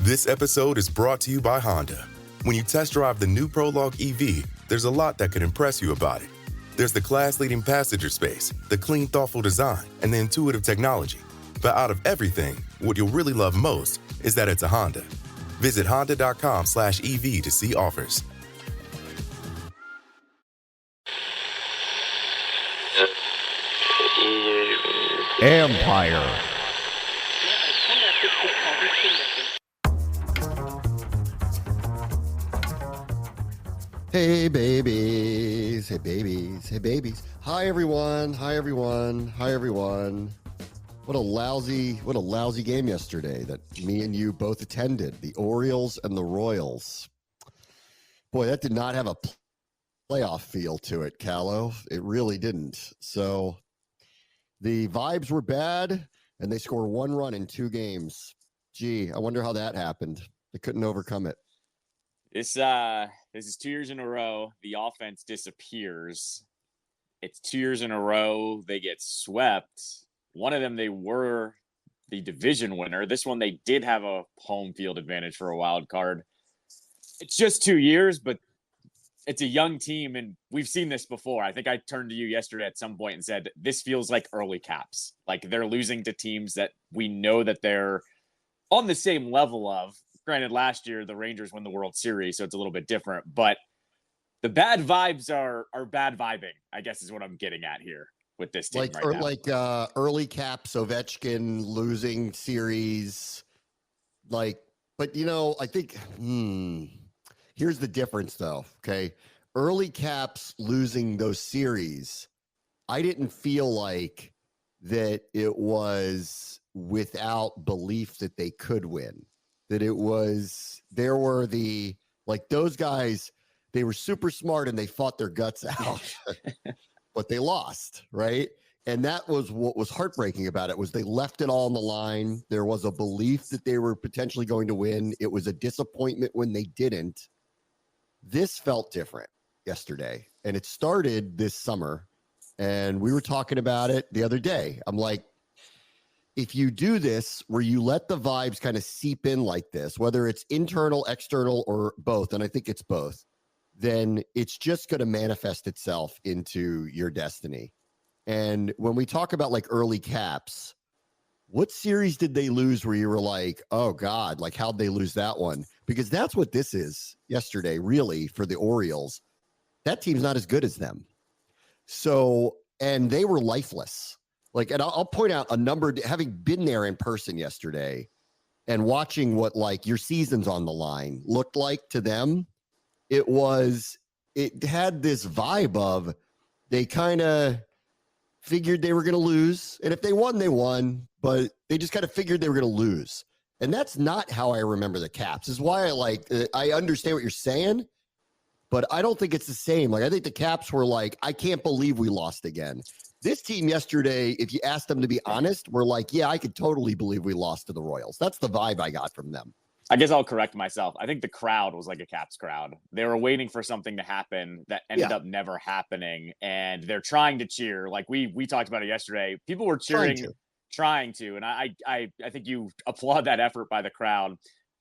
This episode is brought to you by Honda. When you test drive the new Prologue EV, there's a lot that could impress you about it. There's the class-leading passenger space, the clean, thoughtful design, and the intuitive technology. But out of everything, what you'll really love most is that it's a Honda. Visit honda.com/EV to see offers. Ampire. Hey babies, hey babies, hey babies. Hi everyone, hi everyone, hi everyone. What a lousy game yesterday that me and you both attended. The Orioles and the Royals. Boy, that did not have a playoff feel to it, Callow. It really didn't. So the vibes were bad, and they scored one run in 2 games. Gee, I wonder how that happened. They couldn't overcome it. This is 2 years in a row. The offense disappears. It's 2 years in a row. They get swept. One of them, they were the division winner. This one, they did have a home field advantage for a wild card. It's just 2 years, but it's a young team, and we've seen this before. I think I turned to you yesterday at some point and said, this feels like early Caps. Like they're losing to teams that we know that they're on the same level of. Granted, last year the Rangers won the World Series, so it's a little bit different. But the bad vibes are bad vibing, I guess is what I'm getting at here with this team now. Like early Caps, Ovechkin losing series. But I think here's the difference, though. Okay, early Caps losing those series, I didn't feel like that it was without belief that they could win. That those guys, they were super smart and they fought their guts out, but they lost, right? And that was what was heartbreaking about it, was they left it all on the line. There was a belief that they were potentially going to win. It was a disappointment when they didn't. This felt different yesterday, and it started this summer, and we were talking about it the other day. I'm like, if you do this where you let the vibes kind of seep in like this, whether it's internal, external, or both, and I think it's both, then it's just going to manifest itself into your destiny. And when we talk about like early Caps, what series did they lose where you were like, oh God, like how'd they lose that one? Because that's what this is yesterday, really, for the Orioles. That team's not as good as them. So, and they were lifeless. And I'll point out a number, having been there in person yesterday and watching what like your season's on the line looked like to them. It had this vibe of they kind of figured they were going to lose. And if they won, they won, but they just kind of figured they were going to lose. And that's not how I remember the Caps. This is why I understand what you're saying, but I don't think it's the same. Like, I think the Caps were like, I can't believe we lost again. This team yesterday, if you asked them to be honest, were like, yeah, I could totally believe we lost to the Royals. That's the vibe I got from them. I guess I'll correct myself. I think the crowd was like a Caps crowd. They were waiting for something to happen that ended up never happening, and they're trying to cheer. Like we talked about it yesterday. People were cheering, trying to, and I think you applaud that effort by the crowd.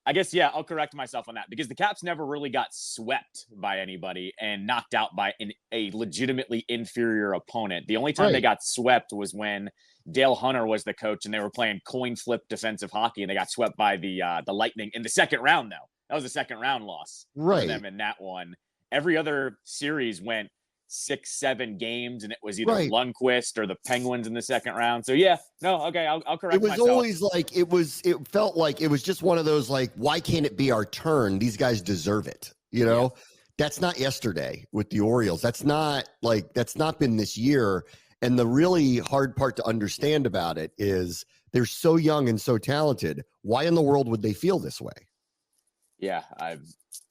I guess, yeah, I'll correct myself on that, because the Caps never really got swept by anybody and knocked out by a legitimately inferior opponent. The only time they got swept was when Dale Hunter was the coach and they were playing coin flip defensive hockey, and they got swept by the Lightning in the second round, though. That was a second round loss for them in that one. Every other series went 6-7 games, and it was either Lundqvist or the Penguins in the second round. So yeah, no, okay, I'll correct myself. It was always like it felt like it was just one of those like, why can't it be our turn? These guys deserve it. That's not yesterday with the Orioles. That's not been this year. And the really hard part to understand about it is they're so young and so talented. Why in the world would they feel this way? Yeah,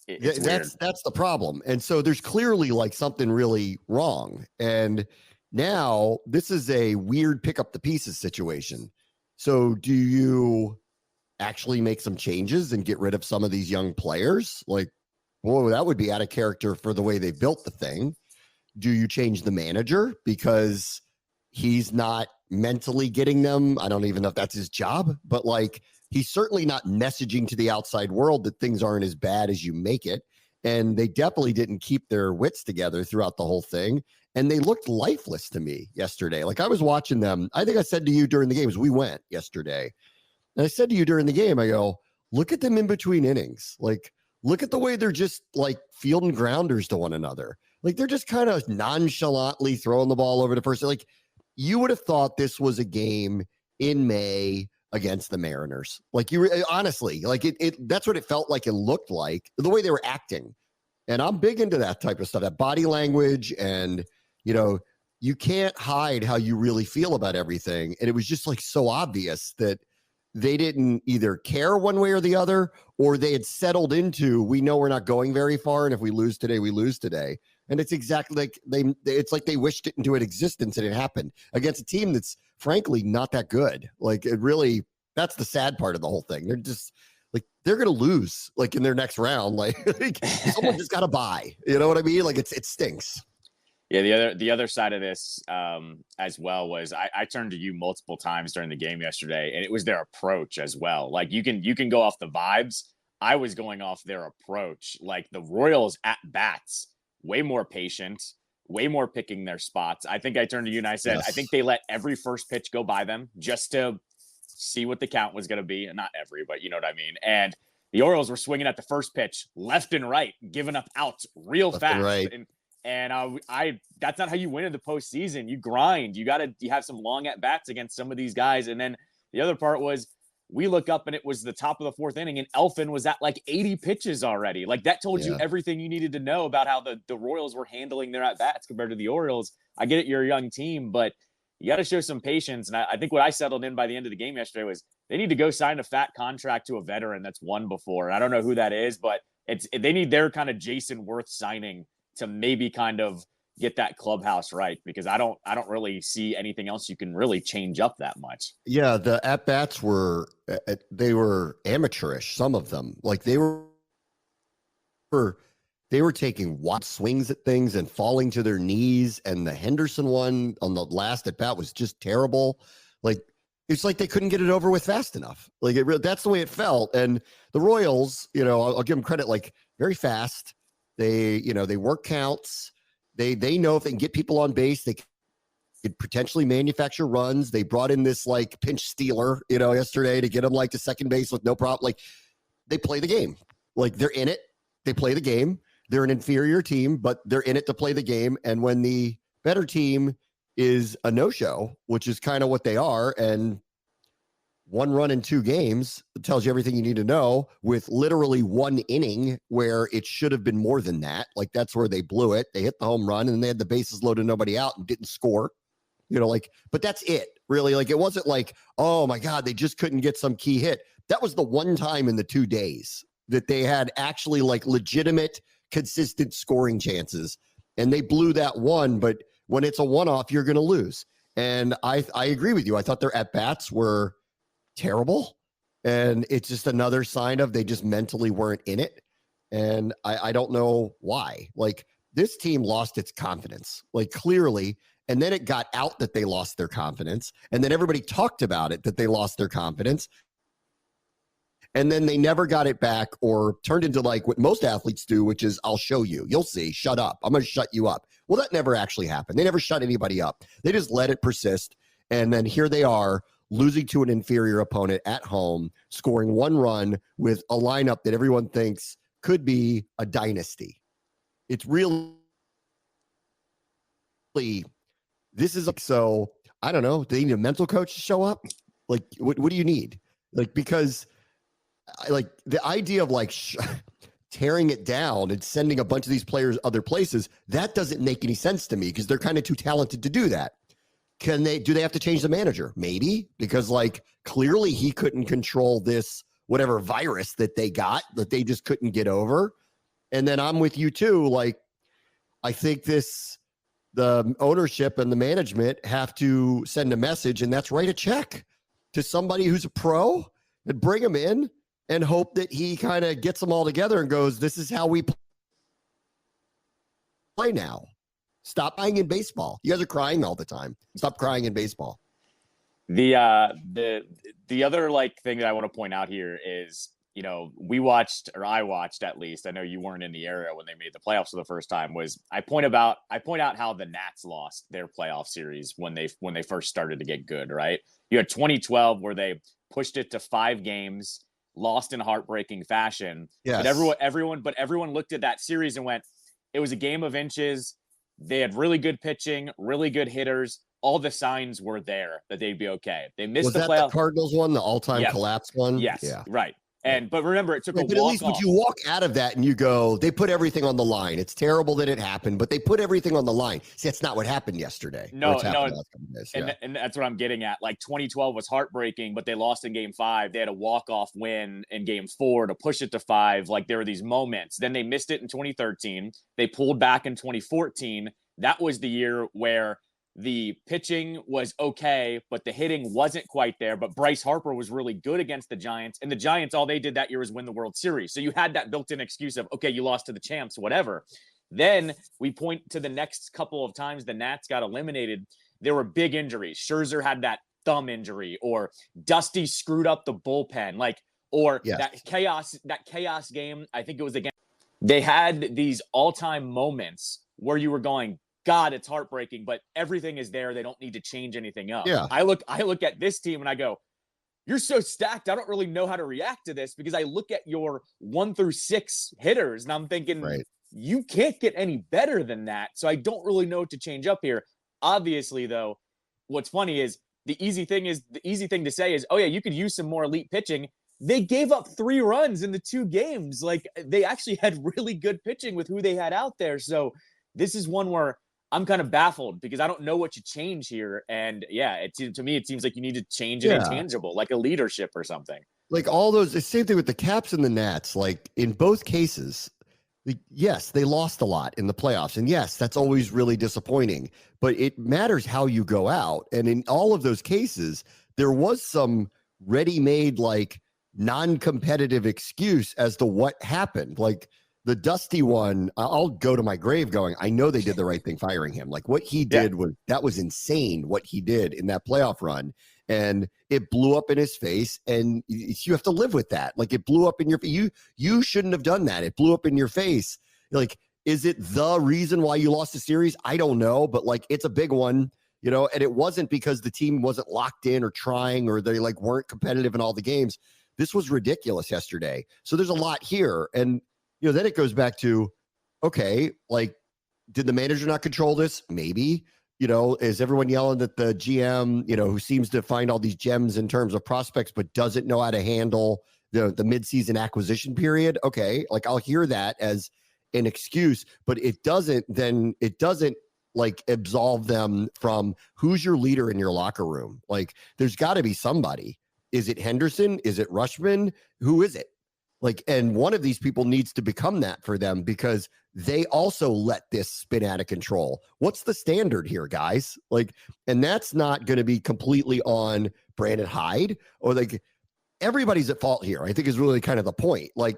that's the problem. And so there's clearly like something really wrong. And now this is a weird pick up the pieces situation. So do you actually make some changes and get rid of some of these young players? Like, boy, that would be out of character for the way they built the thing. Do you change the manager because he's not mentally getting them? I don't even know if that's his job, but like he's certainly not messaging to the outside world that things aren't as bad as you make it. And they definitely didn't keep their wits together throughout the whole thing. And they looked lifeless to me yesterday. Like I was watching them. I think I said to you during the game, as we went yesterday, and I said to you during the game, I go, look at them in between innings. Like, look at the way they're just like fielding grounders to one another. Like they're just kind of nonchalantly throwing the ball over to first. Like you would have thought this was a game in May against the Mariners. Like you honestly, like that's what it felt like. It looked like the way they were acting. And I'm big into that type of stuff, that body language. And, you know, you can't hide how you really feel about everything. And it was just like so obvious that they didn't either care one way or the other, or they had settled into, we know we're not going very far. And if we lose today, we lose today. And it's exactly like it's like they wished it into an existence and it happened against a team that's frankly not that good. Like it really, that's the sad part of the whole thing. They're just like, they're going to lose like in their next round. Like someone just got to buy, you know what I mean? Like it stinks. Yeah, the other side of this as well was I turned to you multiple times during the game yesterday, and it was their approach as well. Like you can go off the vibes. I was going off their approach. Like the Royals at bats, way more patient, way more picking their spots. I think I turned to you and I said, yes. I think they let every first pitch go by them just to see what the count was going to be. And not every, but you know what I mean? And the Orioles were swinging at the first pitch left and right, giving up outs real left fast. And I that's not how you win in the postseason. You grind. You have some long at bats against some of these guys. And then the other part was we look up and it was the top of the fourth inning and Elfin was at like 80 pitches already. Like that told you everything you needed to know about how the Royals were handling their at bats compared to the Orioles. I get it, you're a young team, but you got to show some patience. And I think what I settled in by the end of the game yesterday was they need to go sign a fat contract to a veteran that's won before. And I don't know who that is, but they need their kind of Jason Worth signing to maybe kind of get that clubhouse right, because I don't really see anything else you can really change up that much. Yeah, the at-bats were amateurish, some of them. Like they were taking wild swings at things and falling to their knees, and the Henderson one on the last at-bat was just terrible. Like it's like they couldn't get it over with fast enough. Like that's the way it felt. And the Royals, you know, I'll give them credit, like very fast. They work counts. They know if they can get people on base, they could potentially manufacture runs. They brought in this like pinch stealer, you know, yesterday to get them like to second base with no problem. Like they play the game. Like they're in it. They play the game. They're an inferior team, but they're in it to play the game. And when the better team is a no-show, which is kind of what they are, and one run in 2 games, it tells you everything you need to know, with literally 1 inning where it should have been more than that. Like that's where they blew it. They hit the home run and they had the bases loaded, nobody out, and didn't score. You know, like, but that's it really. Like it wasn't like, oh my God, they just couldn't get some key hit. That was the one time in the 2 days that they had actually like legitimate, consistent scoring chances. And they blew that one, but when it's a one-off, you're going to lose. And I agree with you. I thought their at-bats were terrible, and it's just another sign of they just mentally weren't in it. And I don't know why. Like this team lost its confidence, like clearly, and then it got out that they lost their confidence, and then everybody talked about it that they lost their confidence, and then they never got it back, or turned into like what most athletes do, which is I'll show you, you'll see, shut up, I'm going to shut you up. Well, that never actually happened. They never shut anybody up. They just let it persist, and then here they are losing to an inferior opponent at home, scoring 1 run with a lineup that everyone thinks could be a dynasty. It's really, this is so, I don't know. Do they need a mental coach to show up? Like, what do you need? Like, because like the idea of like tearing it down and sending a bunch of these players other places, that doesn't make any sense to me because they're kind of too talented to do that. Do they have to change the manager? Maybe, because like clearly he couldn't control this, whatever virus that they got that they just couldn't get over. And then I'm with you too. Like, I think the ownership and the management have to send a message, and that's write a check to somebody who's a pro and bring him in and hope that he kind of gets them all together and goes, this is how we play now. Stop crying in baseball. You guys are crying all the time. Stop crying in baseball. The other like thing that I want to point out here is, we watched, or I watched at least, I know you weren't in the area when they made the playoffs for the first time, was I point out how the Nats lost their playoff series when they first started to get good, right? You had 2012 where they pushed it to 5 games, lost in heartbreaking fashion. Yes. But everyone looked at that series and went, it was a game of inches. They had really good pitching, really good hitters. All the signs were there that they'd be okay. They missed the playoff. The Cardinals one, the all-time collapse one? Yes. Yeah. Right. But remember, it took a walk-off. But at least would you walk out of that and you go, they put everything on the line. It's terrible that it happened, but they put everything on the line. See, that's not what happened yesterday. No. And that's what I'm getting at. Like 2012 was heartbreaking, but they lost in game 5. They had a walk-off win in game 4 to push it to 5. Like there were these moments. Then they missed it in 2013. They pulled back in 2014. That was the year where the pitching was okay, but the hitting wasn't quite there. But Bryce Harper was really good against the Giants. And the Giants, all they did that year was win the World Series. So you had that built-in excuse of, okay, you lost to the champs, whatever. Then we point to the next couple of times the Nats got eliminated. There were big injuries. Scherzer had that thumb injury, or Dusty screwed up the bullpen, that chaos game. I think it was again. They had these all-time moments where you were going, God, it's heartbreaking, but everything is there. They don't need to change anything up. Yeah. I look at this team and I go, you're so stacked. I don't really know how to react to this, because I look at your 1 through 6 hitters and I'm thinking, you can't get any better than that. So I don't really know what to change up here. Obviously, though, what's funny is the easy thing to say is, oh yeah, you could use some more elite pitching. They gave up 3 runs in the 2 games. Like, they actually had really good pitching with who they had out there. So this is one where I'm kind of baffled, because I don't know what you change here. And yeah, to me, it seems like you need to change an intangible, like a leadership or something. Like all those, the same thing with the Caps and the Nats. Like in both cases, yes, they lost a lot in the playoffs. And yes, that's always really disappointing, but it matters how you go out. And in all of those cases, there was some ready-made, like non-competitive excuse as to what happened. Like, the Dusty one, I'll go to my grave going, I know they did the right thing firing him. Like what he did was insane, what he did in that playoff run. And it blew up in his face, and you have to live with that. Like it blew up in your face. You shouldn't have done that. It blew up in your face. Like, is it the reason why you lost the series? I don't know, but like it's a big one, and it wasn't because the team wasn't locked in or trying, or they like weren't competitive in all the games. This was ridiculous yesterday. So there's a lot here. And then it goes back to, okay, like, did the manager not control this? Maybe, is everyone yelling at the GM, who seems to find all these gems in terms of prospects, but doesn't know how to handle the midseason acquisition period? Okay, like I'll hear that as an excuse, but it doesn't like absolve them from who's your leader in your locker room. Like, there's got to be somebody. Is it Henderson? Is it Rushman? Who is it? Like, and one of these people needs to become that for them, because they also let this spin out of control. What's the standard here, guys? Like, and that's not going to be completely on Brandon Hyde, or like everybody's at fault here, I think is really kind of the point. Like,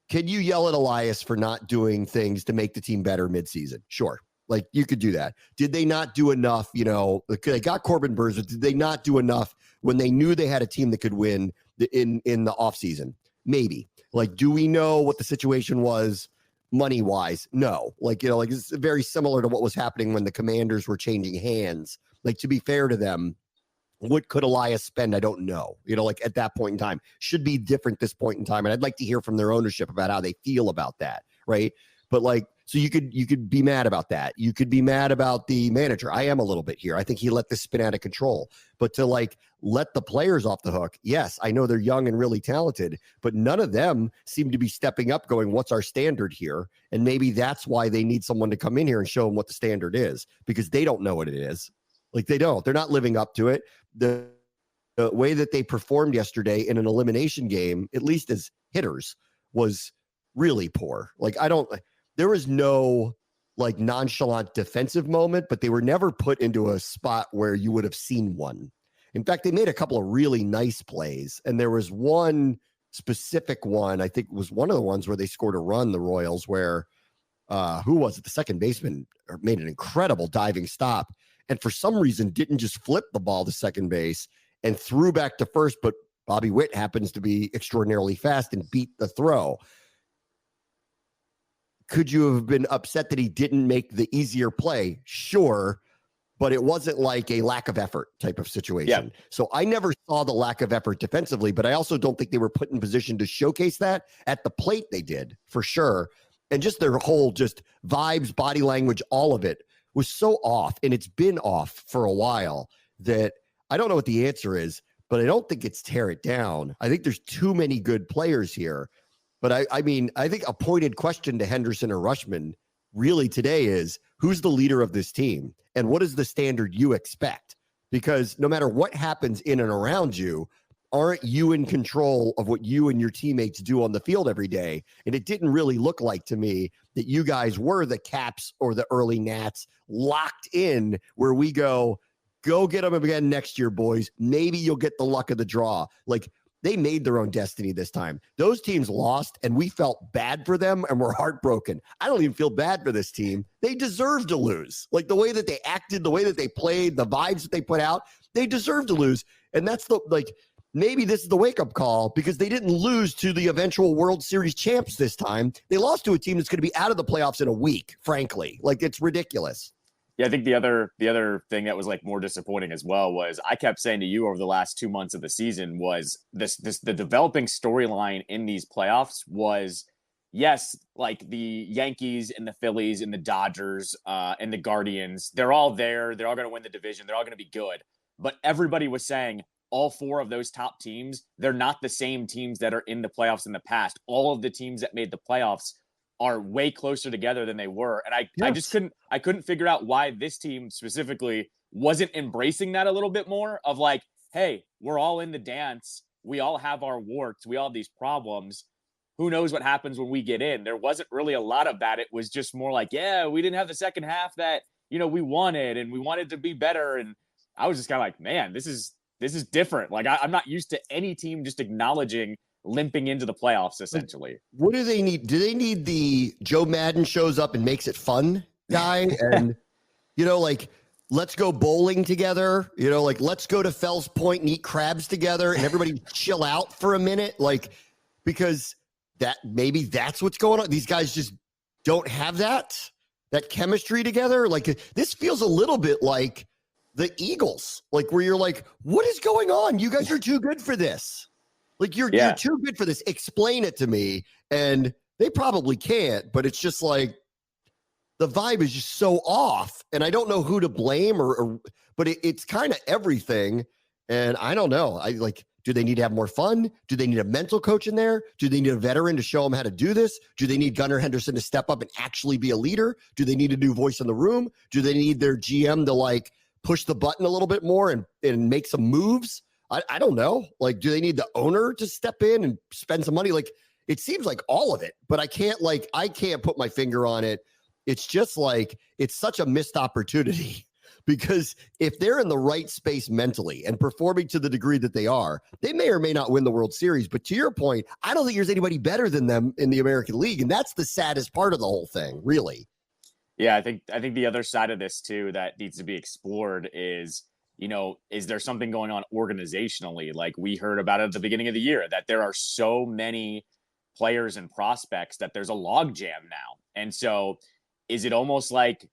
can you yell at Elias for not doing things to make the team better midseason? Sure. Like, you could do that. Did they not do enough? They got Corbin Burns, but did they not do enough when they knew they had a team that could win in the offseason? Maybe. Like, do we know what the situation was money wise? No. Like, it's very similar to what was happening when the Commanders were changing hands. Like, to be fair to them, what could Elias spend? I don't know. Like at that point in time, should be different this point in time. And I'd like to hear from their ownership about how they feel about that. Right. But like, so you could be mad about that. You could be mad about the manager. I am a little bit here. I think he let this spin out of control. But to like let the players off the hook, yes, I know they're young and really talented, but none of them seem to be stepping up going, what's our standard here? And maybe that's why they need someone to come in here and show them what the standard is, because they don't know what it is. Like they don't. They're not living up to it. The way that they performed yesterday in an elimination game, at least as hitters, was really poor. Like there was no like nonchalant defensive moment, but they were never put into a spot where you would have seen one. In fact, they made a couple of really nice plays. And there was one specific one, I think it was one of the ones where they scored a run, the Royals, where who was it? The second baseman made an incredible diving stop. and for some reason didn't just flip the ball to second base and threw back to first, but Bobby Witt happens to be extraordinarily fast and beat the throw. Could you have been upset that he didn't make the easier play? Sure, but it wasn't like a lack of effort type of situation. Yeah. So I never saw the lack of effort defensively, but I also don't think they were put in position to showcase that. At the plate they did, for sure. And just their whole just vibes, body language, all of it was so off, and it's been off for a while, that I don't know what the answer is, but I don't think it's tear it down. I think there's too many good players here. But I mean, I think a pointed question to Henderson or Rushman really today is, who's the leader of this team? And what is the standard you expect? Because no matter what happens in and around you, aren't you in control of what you and your teammates do on the field every day? And it didn't really look like to me that you guys were the Caps or the early Nats locked in where we go get them again next year, boys. Maybe you'll get the luck of the draw. Like, they made their own destiny this time. Those teams lost, and we felt bad for them, and we're heartbroken. I don't even feel bad for this team. They deserve to lose. Like, the way that they acted, the way that they played, the vibes that they put out, they deserve to lose. And that's maybe this is the wake-up call, because they didn't lose to the eventual World Series champs this time. They lost to a team that's going to be out of the playoffs in a week, frankly. Like, it's ridiculous. Yeah, I think the other thing that was like more disappointing as well was, I kept saying to you over the last 2 months of the season, was the developing storyline in these playoffs was, yes, like the Yankees and the Phillies and the Dodgers and the Guardians, they're all there. They're all going to win the division. They're all going to be good. But everybody was saying all four of those top teams, they're not the same teams that are in the playoffs in the past. All of the teams that made the playoffs are way closer together than they were. And I couldn't figure out why this team specifically wasn't embracing that a little bit more, of like, hey, we're all in the dance. We all have our warts. We all have these problems. Who knows what happens when we get in? There wasn't really a lot of that. It was just more like, yeah, we didn't have the second half that, we wanted, and we wanted to be better. And I was just kind of like, man, this is different. Like, I'm not used to any team just acknowledging limping into the playoffs, essentially. What do they need? Do they need the Joe Madden shows up and makes it fun guy? And, like, let's go bowling together, like, let's go to Fells Point and eat crabs together and everybody chill out for a minute. Like, because maybe that's what's going on. These guys just don't have that chemistry together. Like, this feels a little bit like the Eagles, like, where you're like, what is going on? You guys are too good for this. Like, you're too good for this. Explain it to me. And they probably can't, but it's just like, the vibe is just so off. And I don't know who to blame but it's kind of everything. And I don't know. Do they need to have more fun? Do they need a mental coach in there? Do they need a veteran to show them how to do this? Do they need Gunnar Henderson to step up and actually be a leader? Do they need a new voice in the room? Do they need their GM to, like, push the button a little bit more and make some moves? I don't know. Like, do they need the owner to step in and spend some money? Like, it seems like all of it, but I can't put my finger on it. It's just like, it's such a missed opportunity, because if they're in the right space mentally and performing to the degree that they are, they may or may not win the World Series. But to your point, I don't think there's anybody better than them in the American League. And that's the saddest part of the whole thing, really. Yeah, I think the other side of this too that needs to be explored is, is there something going on organizationally? Like, we heard about it at the beginning of the year, that there are so many players and prospects that there's a logjam now. And so is it almost like,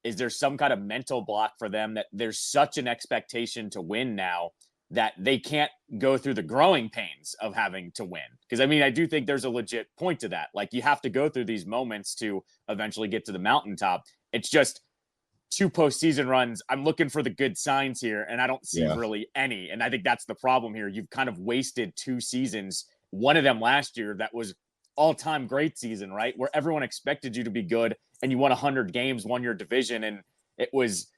is there some kind of mental block for them that there's such an expectation to win now that they can't go through the growing pains of having to win? Because, I mean, I do think there's a legit point to that. Like, you have to go through these moments to eventually get to the mountaintop. It's just 2 postseason runs. I'm looking for the good signs here, and I don't see really any. And I think that's the problem here. You've kind of wasted 2 seasons. One of them last year that was all-time great season, right? Where everyone expected you to be good, and you won 100 games, won your division, and it was,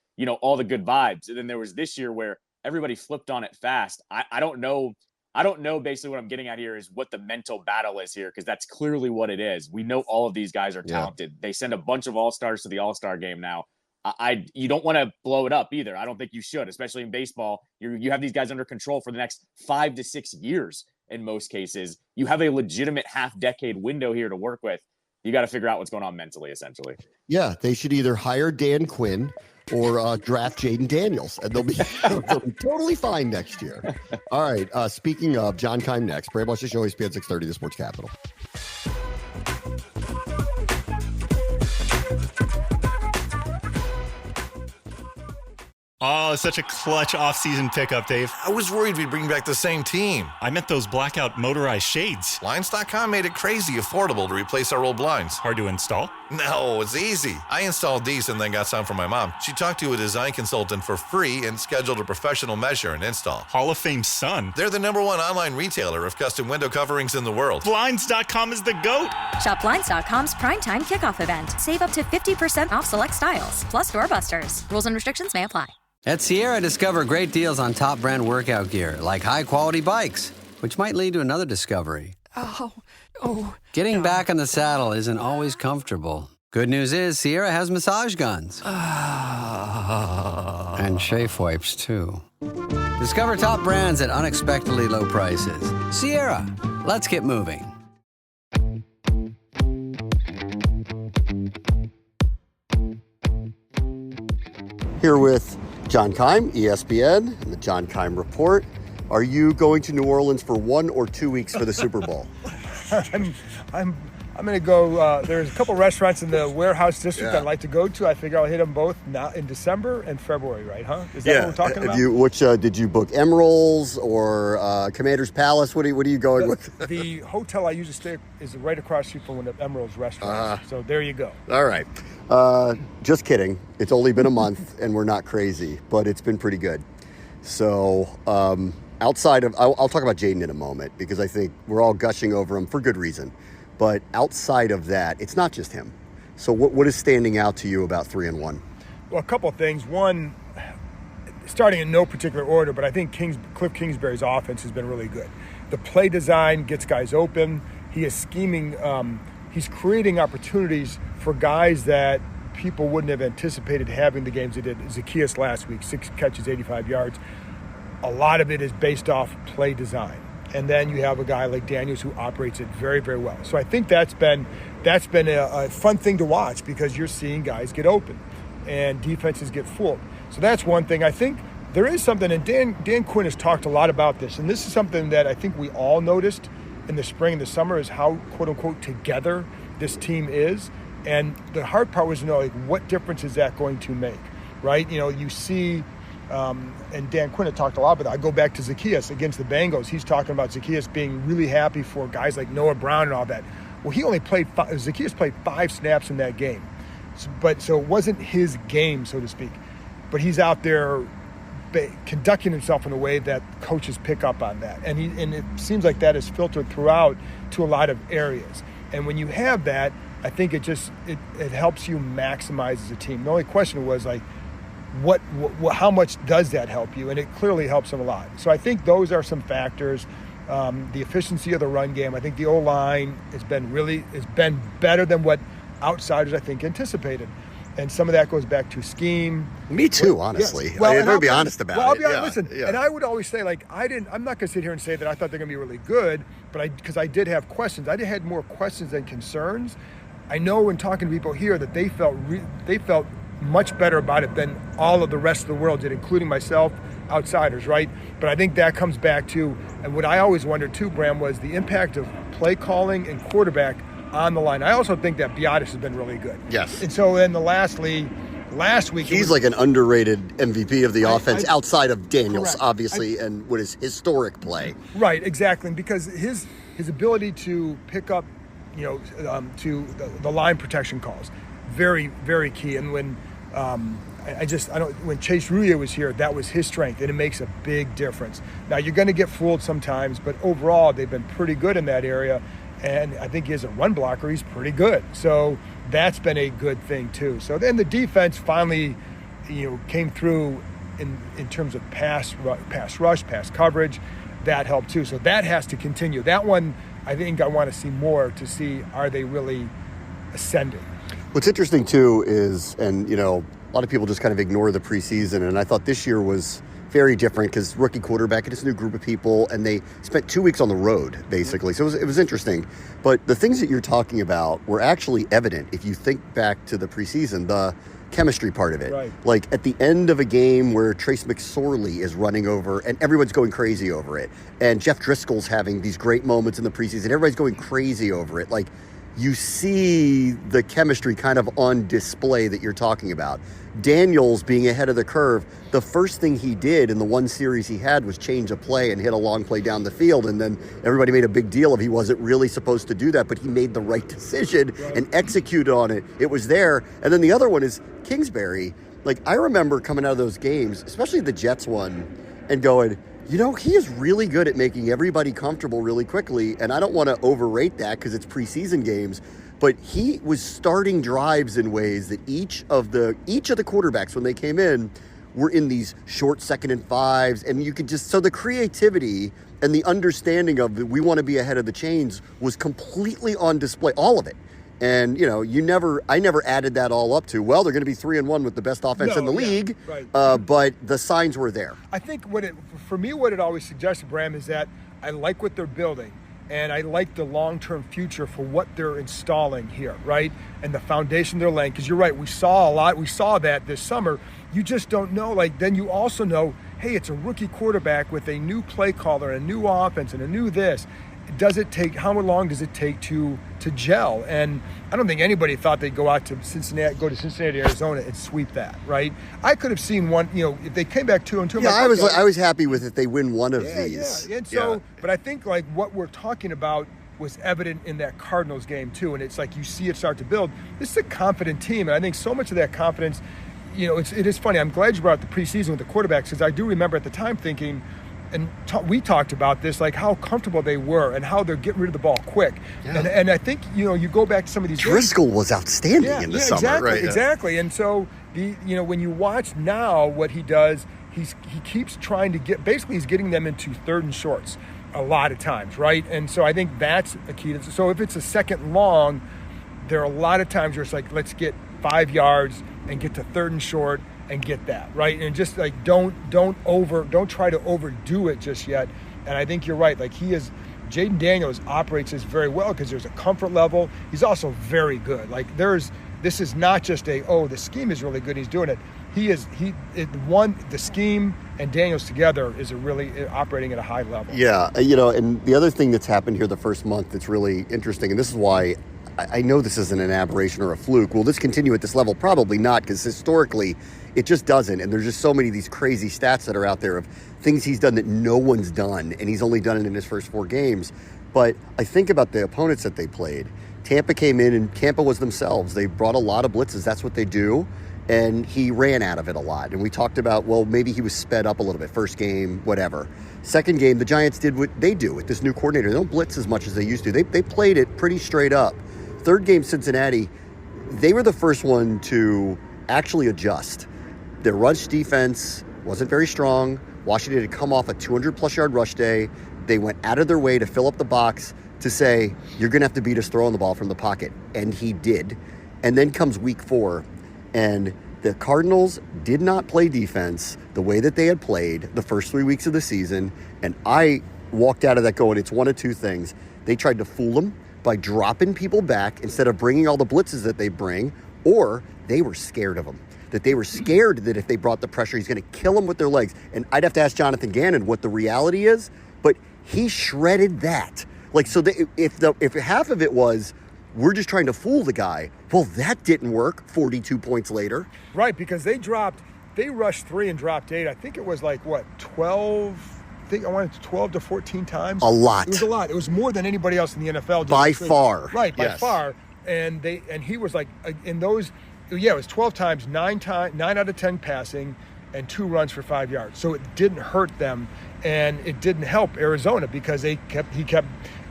all the good vibes. And then there was this year where everybody flipped on it fast. I don't know. I don't know. Basically, what I'm getting at here is what the mental battle is here, because that's clearly what it is. We know all of these guys are talented. They send a bunch of all-stars to the all-star game now. You don't want to blow it up either. I don't think you should, especially in baseball. You have these guys under control for the next 5 to 6 years. In most cases, you have a legitimate half-decade window here to work with. You got to figure out what's going on mentally, essentially. Yeah, they should either hire Dan Quinn or draft Jaden Daniels, and they'll be totally fine next year. All right. Speaking of, John Keim next. Brand Watch the Show, ESPN 630, the Sports Capital. Oh, such a clutch off-season pickup, Dave. I was worried we'd bring back the same team. I meant those blackout motorized shades. Blinds.com made it crazy affordable to replace our old blinds. Hard to install? No, it's easy. I installed these and then got some for my mom. She talked to a design consultant for free and scheduled a professional measure and install. Hall of Fame son. They're the #1 online retailer of custom window coverings in the world. Blinds.com is the GOAT. Shop Blinds.com's primetime kickoff event. Save up to 50% off select styles, plus doorbusters. Rules and restrictions may apply. At Sierra, discover great deals on top brand workout gear, like high-quality bikes, which might lead to another discovery. Getting back on the saddle isn't always comfortable. Good news is Sierra has massage guns. And chafe wipes, too. Discover top brands at unexpectedly low prices. Sierra, let's get moving. Here with John Keim, ESPN, and the John Keim Report. Are you going to New Orleans for 1 or 2 weeks for the Super Bowl? I'm going to go. There's a couple restaurants in the warehouse district I'd like to go to. I figure I'll hit them both now in December and February, right? Huh? Is that what we're talking about? Did you book Emerald's or Commander's Palace? What are you going with? The hotel I usually stay is right across the street from one of Emerald's restaurants. So there you go. All right. Just kidding. It's only been a month and we're not crazy, but it's been pretty good. So outside of, I'll talk about Jaden in a moment because I think we're all gushing over him for good reason. But outside of that, it's not just him. So what is standing out to you about 3-1? Well, a couple of things. One, starting in no particular order, but I think Cliff Kingsbury's offense has been really good. The play design gets guys open. He is scheming. He's creating opportunities for guys that people wouldn't have anticipated having the games they did. Zacchaeus last week, 6 catches, 85 yards. A lot of it is based off play design. And then you have a guy like Daniels who operates it very, very well. So I think that's been a fun thing to watch because you're seeing guys get open and defenses get fooled. So that's one thing. I think there is something, and Dan Quinn has talked a lot about this, and this is something that I think we all noticed in the spring and the summer is how, quote unquote, together this team is. And the hard part was to know, like, what difference is that going to make, right? You know, you see, and Dan Quinn had talked a lot about that. I go back to Zacchaeus against the Bengals. He's talking about Zacchaeus being really happy for guys like Noah Brown and all that. Well, he only played Zacchaeus played 5 snaps in that game. So it wasn't his game, so to speak. But he's out there conducting himself in a way that coaches pick up on that. And it seems like that is filtered throughout to a lot of areas. And when you have that, I think it helps you maximize as a team. The only question was, like, how much does that help you? And it clearly helps them a lot. So I think those are some factors. The efficiency of the run game. I think the O-line has been better than what outsiders, I think, anticipated. And some of that goes back to scheme. Me too, honestly. Yes. Well, I'm going to be honest about it. Well, I'll be honest. Listen, and I would always say, like, I'm not going to sit here and say that I thought they're going to be really good, but because I did have questions. I had more questions than concerns. I know in talking to people here that they felt much better about it than all of the rest of the world did, including myself, outsiders, right? But I think that comes back to, and what I always wondered too, Bram, was the impact of play calling and quarterback on the line. I also think that Biotis has been really good. Yes. And so then last week, he's like an underrated MVP of the offense outside of Daniels, correct. Obviously, and what is historic play. Right, exactly. And because his ability to pick up, to the line protection calls, very, very key. And when when Chase Rulia was here, that was his strength, and it makes a big difference. Now, you're going to get fooled sometimes, but overall, they've been pretty good in that area. And I think as a run blocker, he's pretty good. So that's been a good thing too. So then the defense finally, came through in terms of pass rush, pass coverage. That helped too. So that has to continue. That one, I think I want to see more to see, are they really ascending? What's interesting too is, and a lot of people just kind of ignore the preseason, and I thought this year was very different because rookie quarterback and this new group of people, and they spent 2 weeks on the road basically. So it was interesting. But the things that you're talking about were actually evident if you think back to the preseason. chemistry part of it. Right. Like at the end of a game where Trace McSorley is running over and everyone's going crazy over it, and Jeff Driscoll's having these great moments in the preseason, everybody's going crazy over it. Like, you see the chemistry kind of on display that you're talking about. Daniels being ahead of the curve, the first thing he did in the one series he had was change a play and hit a long play down the field, and then everybody made a big deal of he wasn't really supposed to do that, but he made the right decision and executed on it. It was there. And then the other one is Kingsbury. Like, I remember coming out of those games, especially the Jets one, and going, you know, he is really good at making everybody comfortable really quickly, and I don't want to overrate that because it's preseason games, but he was starting drives in ways that each of the quarterbacks, when they came in, were in these short 2nd and 5s, and you could just, so the creativity and the understanding of that we want to be ahead of the chains was completely on display, all of it. And, you know, I never added that all up to, well, they're going to be 3-1 with the best offense in the league. Right. But the signs were there. I think what it always suggested, Bram, is that I like what they're building, and I like the long-term future for what they're installing here, right? And the foundation they're laying. Because you're right, we saw that this summer. You just don't know. Like, then you also know, hey, it's a rookie quarterback with a new play caller, a new offense, and a new this. How long does it take to gel? And I don't think anybody thought they'd go to Cincinnati, Arizona, and sweep that, right? I could have seen one, you know, if they came back 2-2. Yeah, I was happy with if they win one of these. Yeah. And so, but I think like what we're talking about was evident in that Cardinals game too, and it's like you see it start to build. This is a confident team, and I think so much of that confidence, you know, it is funny. I'm glad you brought up the preseason with the quarterbacks, because I do remember at the time thinking, and we talked about this, like how comfortable they were and how they're getting rid of the ball quick. Yeah. And I think, you know, you go back to some of these Driscoll was outstanding in the summer. Exactly, right? Exactly. And so, when you watch now what he does, he keeps trying to he's getting them into 3rd and shorts a lot of times, right? And so I think that's a key. So if it's a 2nd long, there are a lot of times where it's like, let's get 5 yards and get to 3rd and short and get that, right? And just like don't try to overdo it just yet. And I think you're right. Like Jaden Daniels operates this very well because there's a comfort level. He's also very good. Like this is not just the scheme is really good, he's doing it. The scheme and Daniels together is really operating at a high level. Yeah, you know, and the other thing that's happened here the first month that's really interesting, and this is why I know this isn't an aberration or a fluke. Will this continue at this level? Probably not, because historically it just doesn't. And there's just so many of these crazy stats that are out there of things he's done that no one's done, and he's only done it in his first 4 games. But I think about the opponents that they played. Tampa came in, and Tampa was themselves. They brought a lot of blitzes. That's what they do. And he ran out of it a lot. And we talked about, well, maybe he was sped up a little bit. First game, whatever. Second game, the Giants did what they do with this new coordinator. They don't blitz as much as they used to. They played it pretty straight up. Third game, Cincinnati, they were the first one to actually adjust. Their rush defense wasn't very strong. Washington had come off a 200-plus yard rush day. They went out of their way to fill up the box to say, you're going to have to beat us throwing the ball from the pocket. And he did. And then comes week 4, and the Cardinals did not play defense the way that they had played the first 3 weeks of the season. And I walked out of that going, it's one of two things. They tried to fool them by dropping people back instead of bringing all the blitzes that they bring, or they were scared of him. That they were scared that if they brought the pressure, he's going to kill them with their legs. And I'd have to ask Jonathan Gannon what the reality is, but he shredded that. Like, so if half of it was, we're just trying to fool the guy, well, that didn't work 42 points later. Right, because they rushed 3 and dropped 8. I think it was like, 12... I think I wanted 12 to 14 times. A lot. It was a lot. It was more than anybody else in the NFL. By far. Right, by far. And he was like, in those, it was 12 times, 9 out of 10 passing, and 2 runs for 5 yards. So it didn't hurt them, and it didn't help Arizona because he kept,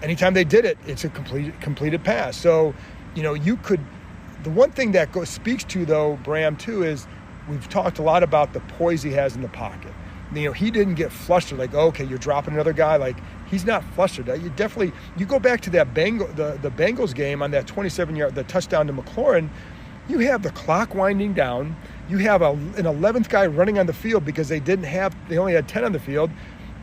anytime they did it, it's a completed pass. So, the one thing that speaks to, though, Bram, too, is we've talked a lot about the poise he has in the pocket. He didn't get flustered like, okay, you're dropping another guy. Like, he's not flustered. You go back to that the Bengals game on that 27-yard, the touchdown to McLaurin, you have the clock winding down. You have an 11th guy running on the field because they only had 10 on the field,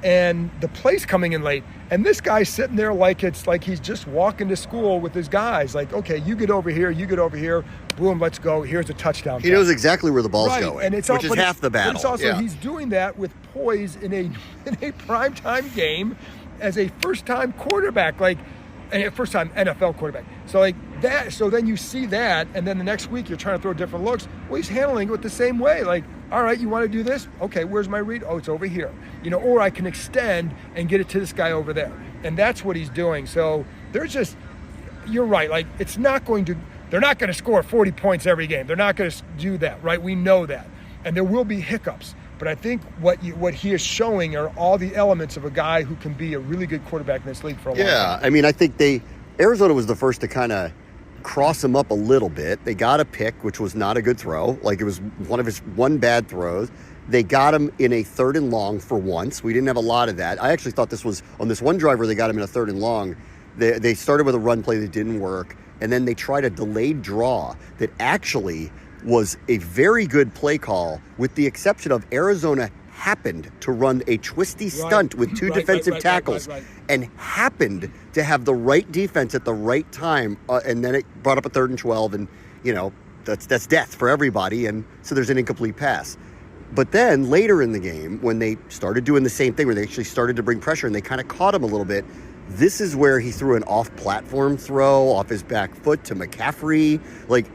and the play's coming in late. And this guy's sitting there like it's like he's just walking to school with his guys. Like, okay, you get over here, boom, let's go. Here's a touchdown. He knows exactly where the ball's going, and it's which is half the battle. But it's also he's doing that with poise in a primetime game as a first-time quarterback, like a first-time NFL quarterback. So like that. So then you see that, and then the next week you're trying to throw different looks. Well, he's handling it the same way. Like, all right, you want to do this? Okay, where's my read? Oh, it's over here. Or I can extend and get it to this guy over there. And that's what he's doing. So there's just, you're right. Like, they're not going to score 40 points every game. They're not going to do that, right? We know that. And there will be hiccups. But I think what he is showing are all the elements of a guy who can be a really good quarterback in this league for a long time. Yeah, I mean, I think Arizona was the first to kind of cross him up a little bit. They got a pick, which was not a good throw. Like, it was one of his one bad throws. They got him in a 3rd and long for once. We didn't have a lot of that. I actually thought this was, on this one drive where they got him in a 3rd and long, they started with a run play that didn't work, and then they tried a delayed draw that actually was a very good play call, with the exception of Arizona happened to run a twisty stunt with two defensive tackles and happened to have the right defense at the right time. And then it brought up a 3rd and 12, and, that's death for everybody. And so there's an incomplete pass. But then later in the game, when they started doing the same thing, where they actually started to bring pressure and they kind of caught him a little bit, this is where he threw an off-platform throw off his back foot to McCaffrey. Like,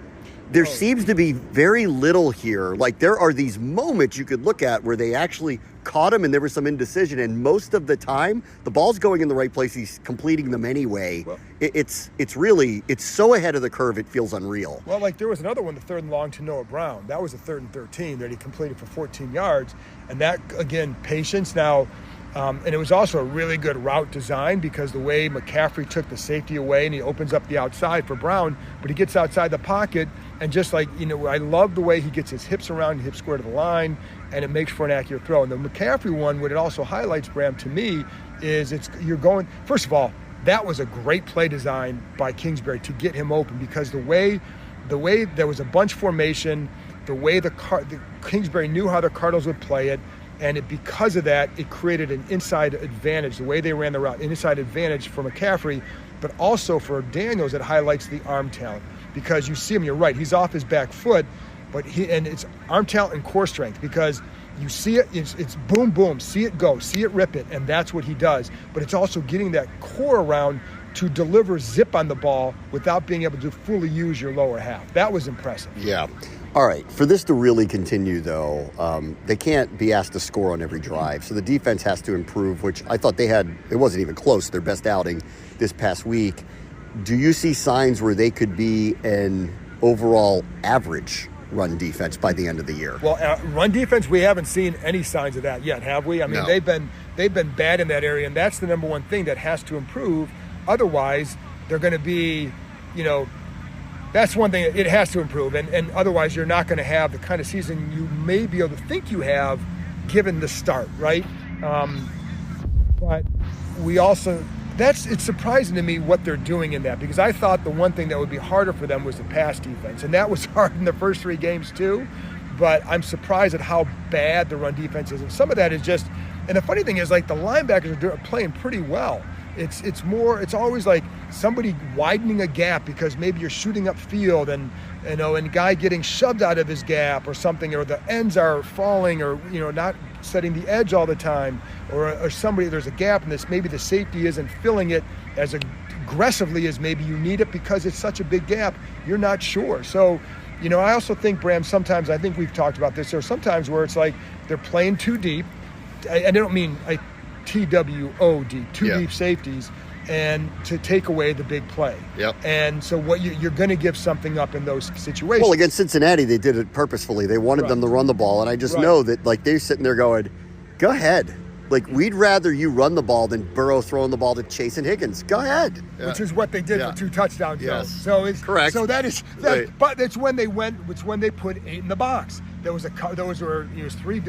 there seems to be very little here. Like, there are these moments you could look at where they actually caught him and there was some indecision, and most of the time the ball's going in the right place. He's completing them anyway. Well, it's so ahead of the curve, it feels unreal. Well, like, there was another one, the 3rd and long to Noah Brown. That was a 3rd and 13 that he completed for 14 yards. And that, again, patience. Now, and it was also a really good route design, because the way McCaffrey took the safety away and he opens up the outside for Brown, but he gets outside the pocket, and just like, I love the way he gets his hips around, hip square to the line, and it makes for an accurate throw. And the McCaffrey one, what it also highlights, Bram, to me, is first of all, that was a great play design by Kingsbury to get him open, because the way there was a bunch formation, the way the Kingsbury knew how the Cardinals would play it, and because of that, it created an inside advantage. The way they ran the route, inside advantage for McCaffrey, but also for Daniels, it highlights the arm talent. Because you see him, you're right, he's off his back foot, and it's arm talent and core strength, because you see it, it's boom, boom, see it go, see it rip it, and that's what he does. But it's also getting that core around to deliver zip on the ball without being able to fully use your lower half. That was impressive. Yeah. All right, for this to really continue, though, they can't be asked to score on every drive. So the defense has to improve, which I thought it wasn't even close, their best outing this past week. Do you see signs where they could be an overall average run defense by the end of the year? Well, run defense, we haven't seen any signs of that yet, have we? I mean, no. they've been bad in that area, and that's the number one thing that has to improve. Otherwise, they're going to be, that's one thing, it has to improve. And otherwise, you're not going to have the kind of season you may be able to think you have given the start, right? But we also, it's surprising to me what they're doing in that, because I thought the one thing that would be harder for them was the pass defense. And that was hard in the first 3 games too. But I'm surprised at how bad the run defense is. And some of that is just, and the funny thing is, like, the linebackers are playing pretty well. It's always like somebody widening a gap because maybe you're shooting upfield and a guy getting shoved out of his gap or something, or the ends are falling, or not setting the edge all the time, or somebody, there's a gap and maybe the safety isn't filling it as aggressively as maybe you need it because it's such a big gap. You're not sure. So, I also think, Bram, sometimes, I think we've talked about this, there are sometimes where it's like they're playing too deep. I don't mean TWOD, deep safeties, and to take away the big play. Yep. And so you're going to give something up in those situations. Well, against Cincinnati, they did it purposefully. They wanted them to run the ball, and I just know that, like, they're sitting there going, go ahead. Like, we'd rather you run the ball than Burrow throwing the ball to Chase and Higgins. Go ahead. Yeah. Which is what they did for 2 touchdowns. Yes. So it's correct. So that is that, right. But it's when they put 8 in the box. There was three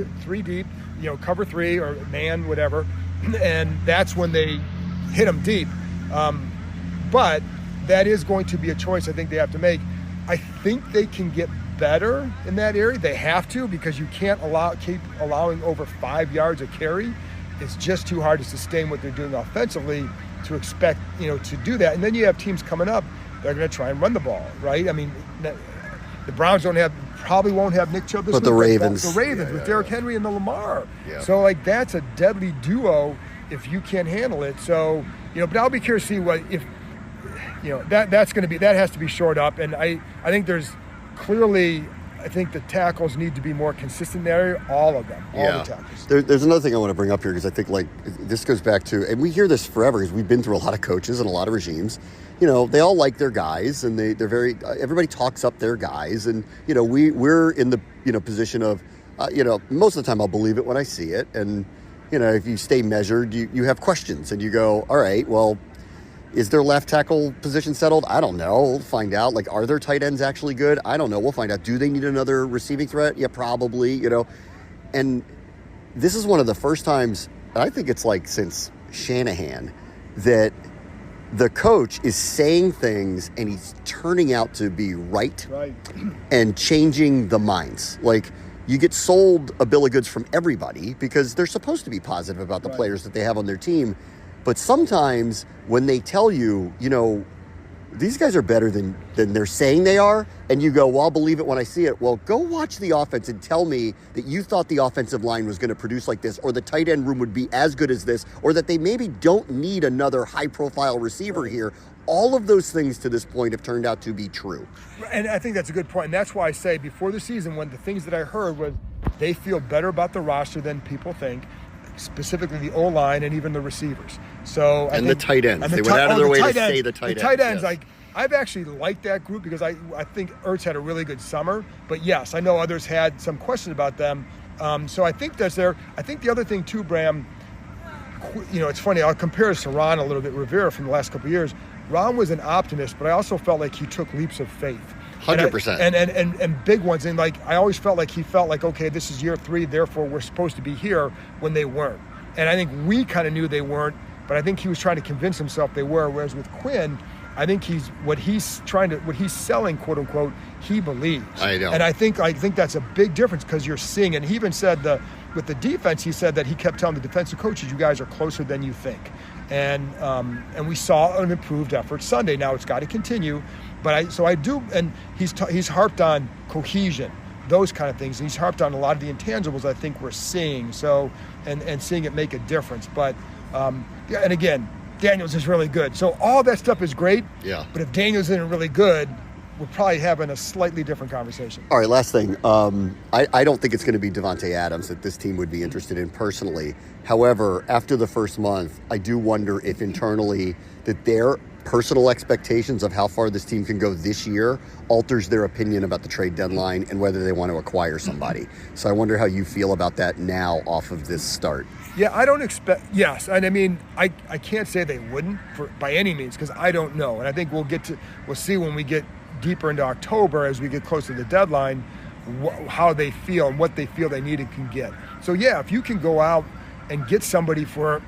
deep, cover 3 or man, whatever. And that's when they hit them deep. But that is going to be a choice I think they have to make. I think they can get better in that area. They have to, because you can't keep allowing over 5 yards a carry. it's just too hard to sustain what they're doing offensively to expect, to do that. And then you have teams coming up, they're going to try and run the ball, right? I mean, the Browns probably won't have Nick Chubb this week. But the Ravens. The Ravens with Derrick Henry and the Lamar. Yeah. So, that's a deadly duo if you can't handle it. So, but I'll be curious to see what, if, that has to be shored up. And I think there's clearly, I think the tackles need to be more consistent there, all of them, all the tackles. There's another thing I want to bring up here because I think this goes back to, and we hear this forever because we've been through a lot of coaches and a lot of regimes. They all like their guys and they're very, everybody talks up their guys. And, we're in the, position of, most of the time I'll believe it when I see it. And, if you stay measured, you have questions and you go, all right, well, is their left tackle position settled? I don't know. We'll find out. Are their tight ends actually good? I don't know. We'll find out. Do they need another receiving threat? Yeah, probably, And this is one of the first times, I think it's since Shanahan, that the coach is saying things and he's turning out to be right. And changing the minds. You get sold a bill of goods from everybody because they're supposed to be positive about the players that they have on their team. But sometimes when they tell you, these guys are better than they're saying they are, and you go, well, I'll believe it when I see it. Well, go watch the offense and tell me that you thought the offensive line was going to produce like this, or the tight end room would be as good as this, or that they maybe don't need another high-profile receiver here. All of those things to this point have turned out to be true. And I think that's a good point. And that's why I say before the season, when the things that I heard was they feel better about the roster than people think, specifically the O-line and even the receivers. So the tight ends. They went out of their way to say the tight ends. The tight ends, yes. I've actually liked that group because I think Ertz had a really good summer. But yes, I know others had some questions about them. So I think that's there. I think the other thing too, Bram, it's funny. I'll compare us to Ron a little bit, Rivera from the last couple of years. Ron was an optimist, but I also felt like he took leaps of faith. 100%. And big ones. And I always felt like he felt like, okay, this is year 3, therefore we're supposed to be here, when they weren't. And I think we kind of knew they weren't, but I think he was trying to convince himself they were. Whereas with Quinn, I think what he's selling, quote unquote, he believes. I know. And I think that's a big difference because you're seeing, and he even said with the defense, he said that he kept telling the defensive coaches, you guys are closer than you think. And we saw an improved effort Sunday. Now it's got to continue, but I do, and he's harped on cohesion, those kind of things. And he's harped on a lot of the intangibles I think we're seeing. So and seeing it make a difference. But and again, Daniels is really good. So all that stuff is great. Yeah. But if Daniels isn't really good, we're probably having a slightly different conversation. All right, last thing. I don't think it's going to be Devontae Adams that this team would be interested in personally. However, after the first month, I do wonder if internally that their personal expectations of how far this team can go this year alters their opinion about the trade deadline and whether they want to acquire somebody. So I wonder how you feel about that now off of this start. Yeah, I don't expect, yes. And I mean, I can't say they wouldn't by any means because I don't know. And I think we'll see when we get deeper into October as we get closer to the deadline how they feel and what they feel they need and can get. So yeah, if you can go out and get somebody for,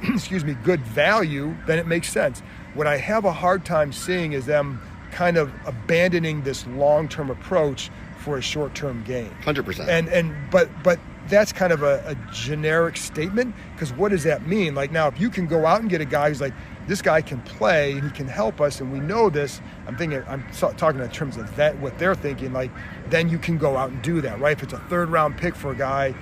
good value, then it makes sense. What I have a hard time seeing is them kind of abandoning this long-term approach for a short-term gain. 100%. But that's kind of a generic statement because what does that mean? Now, if you can go out and get a guy who's this guy can play and he can help us and we know this, I'm talking in terms of that, what they're thinking, then you can go out and do that, right? If it's a 3rd-round pick for a guy,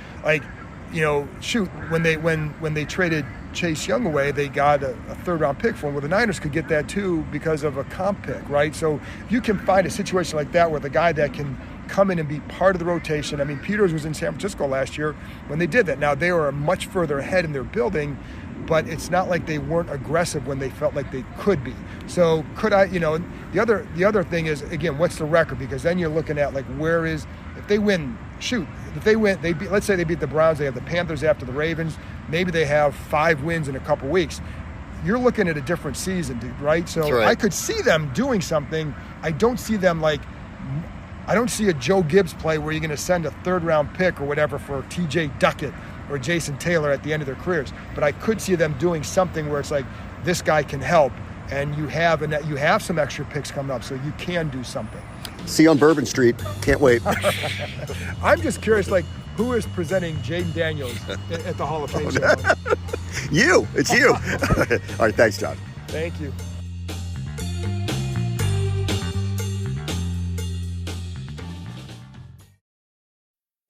when they traded Chase Young away, they got a 3rd-round pick for him. Well, the Niners could get that too because of a comp pick, right? So if you can find a situation like that with a guy that can come in and be part of the rotation. I mean, Peters was in San Francisco last year when they did that. Now, they were much further ahead in their building, but it's not like they weren't aggressive when they felt like they could be. So could I, the other thing is, again, what's the record? Because then you're looking at if they win, let's say they beat the Browns, they have the Panthers after the Ravens, maybe they have 5 wins in a couple weeks. You're looking at a different season, dude, right? So right. I could see them doing something. I don't see them I don't see a Joe Gibbs play where you're going to send a 3rd-round pick or whatever for T.J. Duckett or Jason Taylor at the end of their careers. But I could see them doing something where it's this guy can help, and you have some extra picks coming up, so you can do something. See you on Bourbon Street. Can't wait. I'm just curious, who is presenting Jaden Daniels at the Hall of Fame ceremony? It's you. All right, thanks, John. Thank you.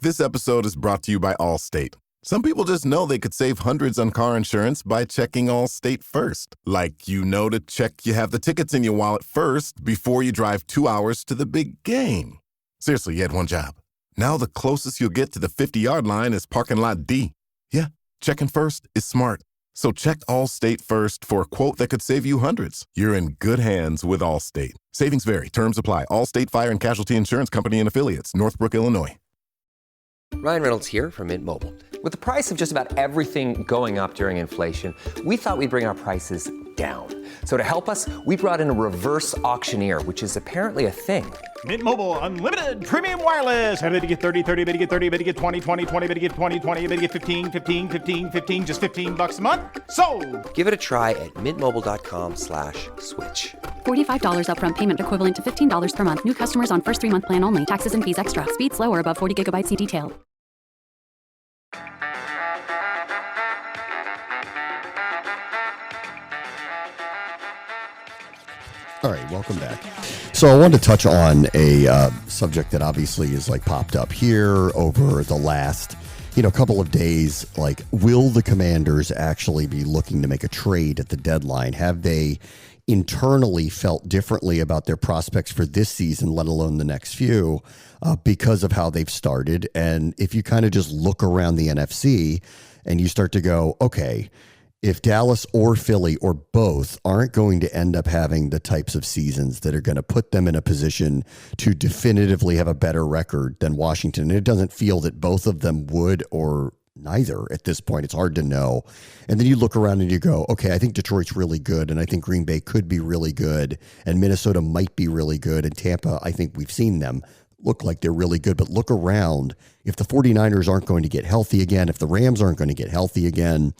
This episode is brought to you by Allstate. Some people just know they could save hundreds on car insurance by checking Allstate first. Like, to check you have the tickets in your wallet first before you drive 2 hours to the big game. Seriously, you had one job. Now the closest you'll get to the 50-yard line is parking lot D. Yeah, checking first is smart. So check Allstate first for a quote that could save you hundreds. You're in good hands with Allstate. Savings vary. Terms apply. Allstate Fire and Casualty Insurance Company and Affiliates. Northbrook, Illinois. Ryan Reynolds here from Mint Mobile. With the price of just about everything going up during inflation, we thought we'd bring our prices down. So to help us, we brought in a reverse auctioneer, which is apparently a thing. Mint Mobile Unlimited Premium Wireless. How to get 30, 30, bit to get 30, bit to get 20, 20, 20, bit to get 20, 20, bit to get 15, 15, 15, 15, just $15 a month? Sold! Give it a try at mintmobile.com/switch. $45 upfront payment equivalent to $15 per month. New customers on first 3-month plan only. Taxes and fees extra. Speed slower above 40 gigabytes. See detail. All right, welcome back. So I wanted to touch on a subject that obviously is like popped up here over the last, couple of days. Like, will the Commanders actually be looking to make a trade at the deadline? Have they internally felt differently about their prospects for this season, let alone the next few, because of how they've started? And if you kind of just look around the NFC and you start to go, okay, if Dallas or Philly or both aren't going to end up having the types of seasons that are going to put them in a position to definitively have a better record than Washington, and it doesn't feel that both of them would, or neither at this point, it's hard to know. And then you look around and you go, okay, I think Detroit's really good, and I think Green Bay could be really good, and Minnesota might be really good, and Tampa, I think we've seen them look like they're really good. But look around. If the 49ers aren't going to get healthy again, if the Rams aren't going to get healthy again,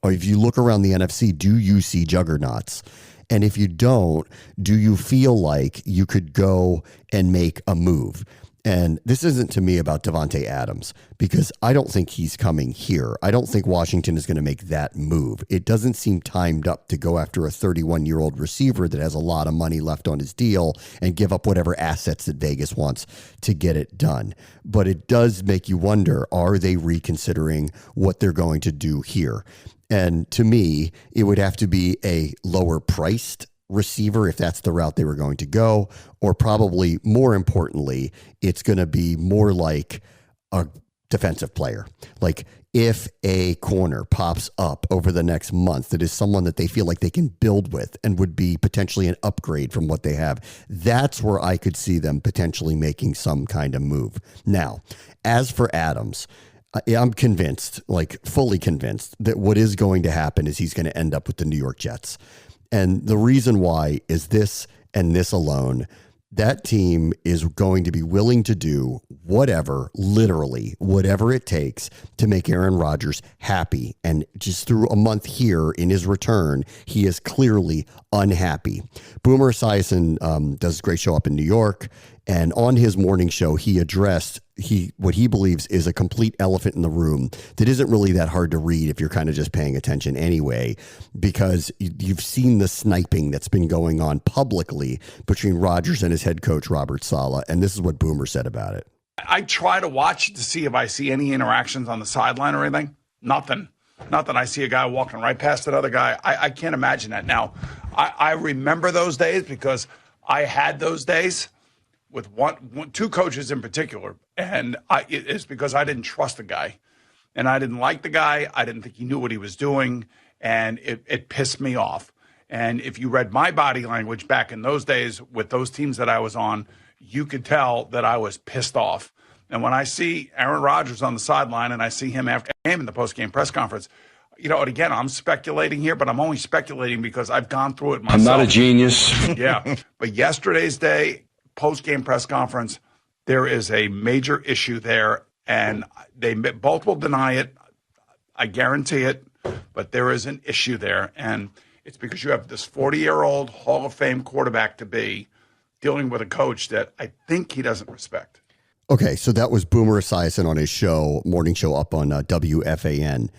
or if you look around the NFC, do you see juggernauts? And if you don't, do you feel like you could go and make a move? And this isn't to me about Davante Adams, because I don't think he's coming here. I don't think Washington is going to make that move. It doesn't seem timed up to go after a 31-year-old receiver that has a lot of money left on his deal and give up whatever assets that Vegas wants to get it done. But it does make you wonder, are they reconsidering what they're going to do here? And to me, it would have to be a lower priced receiver if that's the route they were going to go, or probably more importantly, it's going to be more like a defensive player. Like, if a corner pops up over the next month that is someone that they feel like they can build with and would be potentially an upgrade from what they have, that's where I could see them potentially making some kind of move. Now, as for Adams, I'm convinced, like fully convinced, that what is going to happen is he's going to end up with the New York Jets. And the reason why is this and this alone. That team is going to be willing to do whatever, literally whatever it takes to make Aaron Rodgers happy. And just through a month here in his return, he is clearly unhappy. Boomer Esiason does a great show up in New York. And on his morning show, he addressed what he believes is a complete elephant in the room that isn't really that hard to read if you're kind of just paying attention anyway, because you've seen the sniping that's been going on publicly between Rodgers and his head coach, Robert Saleh. And this is what Boomer said about it. I try to watch to see if I see any interactions on the sideline or anything. Nothing. Nothing. I see a guy walking right past another guy. I can't imagine that. Now, I remember those days because I had those days with two coaches in particular, and it's because I didn't trust the guy, and I didn't like the guy. I didn't think he knew what he was doing, and it pissed me off. And if you read my body language back in those days with those teams that I was on, you could tell that I was pissed off. And when I see Aaron Rodgers on the sideline and I see him after game in the post-game press conference, and again, I'm speculating here, but I'm only speculating because I've gone through it myself. I'm not a genius. Yeah, but yesterday's day, post-game press conference, there is a major issue there, and they both will deny it. I guarantee it, but there is an issue there, and it's because you have this 40-year-old Hall of Fame quarterback to be dealing with a coach that I think he doesn't respect. – Okay, so that was Boomer Esiason on his show, morning show up on WFAN.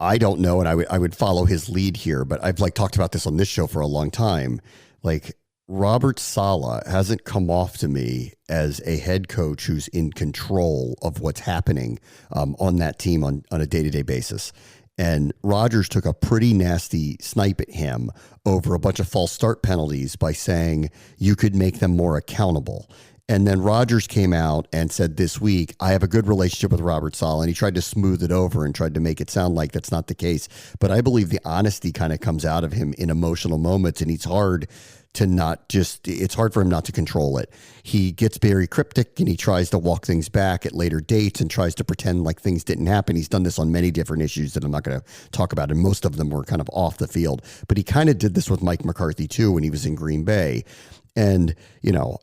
I don't know, and I would follow his lead here, but I've like talked about this on this show for a long time. Like Robert Saleh hasn't come off to me as a head coach who's in control of what's happening on that team on a day-to-day basis. And Rodgers took a pretty nasty snipe at him over a bunch of false start penalties by saying you could make them more accountable. And then Rodgers came out and said this week, I have a good relationship with Robert Saleh. And he tried to smooth it over and tried to make it sound like that's not the case. But I believe the honesty kind of comes out of him in emotional moments, and it's hard for him not to control it. He gets very cryptic and he tries to walk things back at later dates and tries to pretend like things didn't happen. He's done this on many different issues that I'm not going to talk about, and most of them were kind of off the field. But he kind of did this with Mike McCarthy too when he was in Green Bay. And, you know,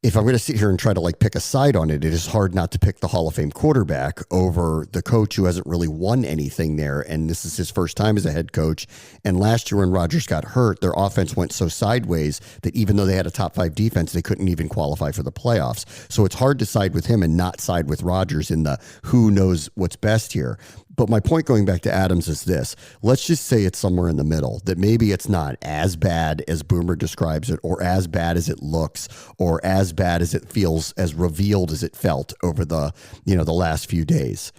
if I'm going to sit here and try to like pick a side on it, it is hard not to pick the Hall of Fame quarterback over the coach who hasn't really won anything there. And this is his first time as a head coach. And last year when Rodgers got hurt, their offense went so sideways that even though they had a top 5 defense, they couldn't even qualify for the playoffs. So it's hard to side with him and not side with Rodgers in the who knows what's best here. But my point going back to Adams is this. Let's just say it's somewhere in the middle, that maybe it's not as bad as Boomer describes it, or as bad as it looks, or as bad as it feels, as revealed as it felt over the last few days.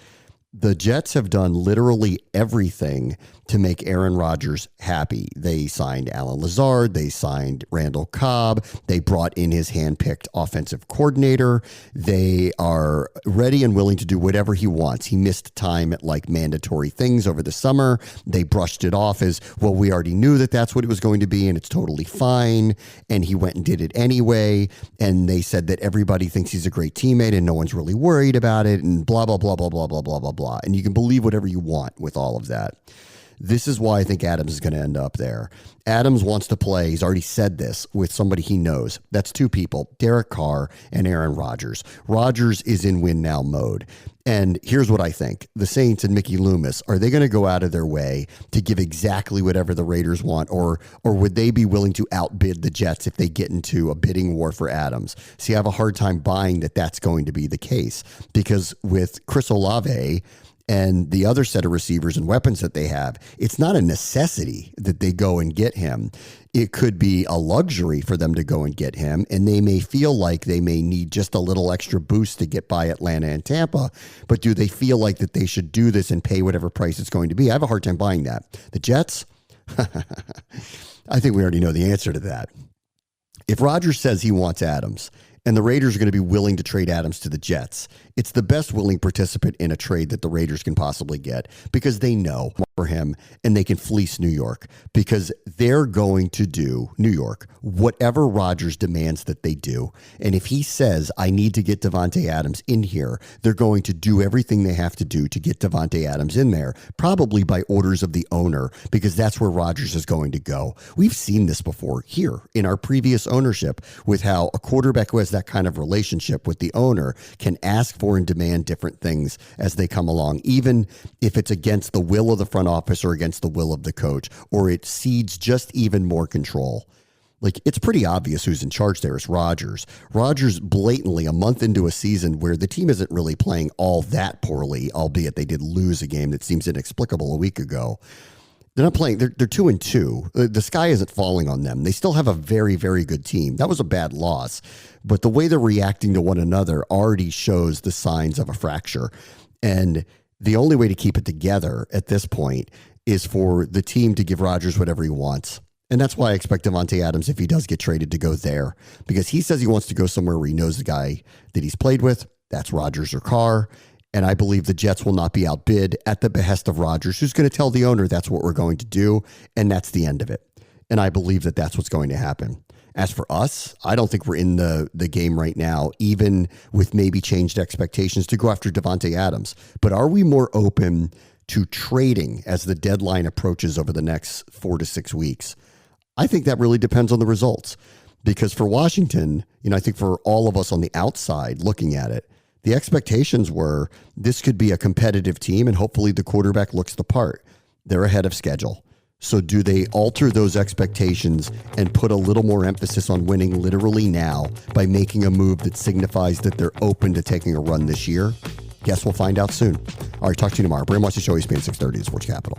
The Jets have done literally everything to make Aaron Rodgers happy. They signed Alan Lazard. They signed Randall Cobb. They brought in his handpicked offensive coordinator. They are ready and willing to do whatever he wants. He missed time at like mandatory things over the summer. They brushed it off as, well, we already knew that that's what it was going to be and it's totally fine. And he went and did it anyway. And they said that everybody thinks he's a great teammate and no one's really worried about it and blah, blah, blah, blah, blah, blah, blah, blah, blah. And you can believe whatever you want with all of that. This is why I think Adams is going to end up there. Adams wants to play, he's already said this, with somebody he knows. That's 2 people, Derek Carr and Aaron Rodgers. Rodgers is in win now mode. And here's what I think. The Saints and Mickey Loomis, are they going to go out of their way to give exactly whatever the Raiders want? Or would they be willing to outbid the Jets if they get into a bidding war for Adams? See, I have a hard time buying that that's going to be the case. Because with Chris Olave and the other set of receivers and weapons that they have, it's not a necessity that they go and get him. It could be a luxury for them to go and get him, and they may feel like they may need just a little extra boost to get by Atlanta and Tampa. But do they feel like that they should do this and pay whatever price it's going to be? I have a hard time buying that. The Jets? I think we already know the answer to that. If Rodgers says he wants Adams, and the Raiders are going to be willing to trade Adams to the Jets, it's the best willing participant in a trade that the Raiders can possibly get, because they know for him and they can fleece New York, because they're going to do, New York, whatever Rodgers demands that they do. And if he says, I need to get Davante Adams in here, they're going to do everything they have to do to get Davante Adams in there, probably by orders of the owner, because that's where Rodgers is going to go. We've seen this before here in our previous ownership with how a quarterback who has that kind of relationship with the owner can ask for and demand different things as they come along, even if it's against the will of the front office or against the will of the coach, or it cedes just even more control. Like, it's pretty obvious who's in charge there is Rodgers. Rodgers blatantly, a month into a season where the team isn't really playing all that poorly, albeit they did lose a game that seems inexplicable a week ago. They're not playing. They're 2-2. The sky isn't falling on them. They still have a very, very good team. That was a bad loss, but the way they're reacting to one another already shows the signs of a fracture. And the only way to keep it together at this point is for the team to give Rodgers whatever he wants. And that's why I expect Davante Adams, if he does get traded, to go there, because he says he wants to go somewhere where he knows the guy that he's played with. That's Rodgers or Carr. And I believe the Jets will not be outbid at the behest of Rodgers, who's going to tell the owner that's what we're going to do, and that's the end of it. And I believe that that's what's going to happen. As for us, I don't think we're in the game right now, even with maybe changed expectations to go after Davante Adams. But are we more open to trading as the deadline approaches over the next 4 to 6 weeks? I think that really depends on the results. Because for Washington, I think for all of us on the outside looking at it, the expectations were this could be a competitive team and hopefully the quarterback looks the part. They're ahead of schedule. So do they alter those expectations and put a little more emphasis on winning literally now by making a move that signifies that they're open to taking a run this year? Guess we'll find out soon. All right, talk to you tomorrow. Bram watch the show. He's paying 6:30 at Sports Capital.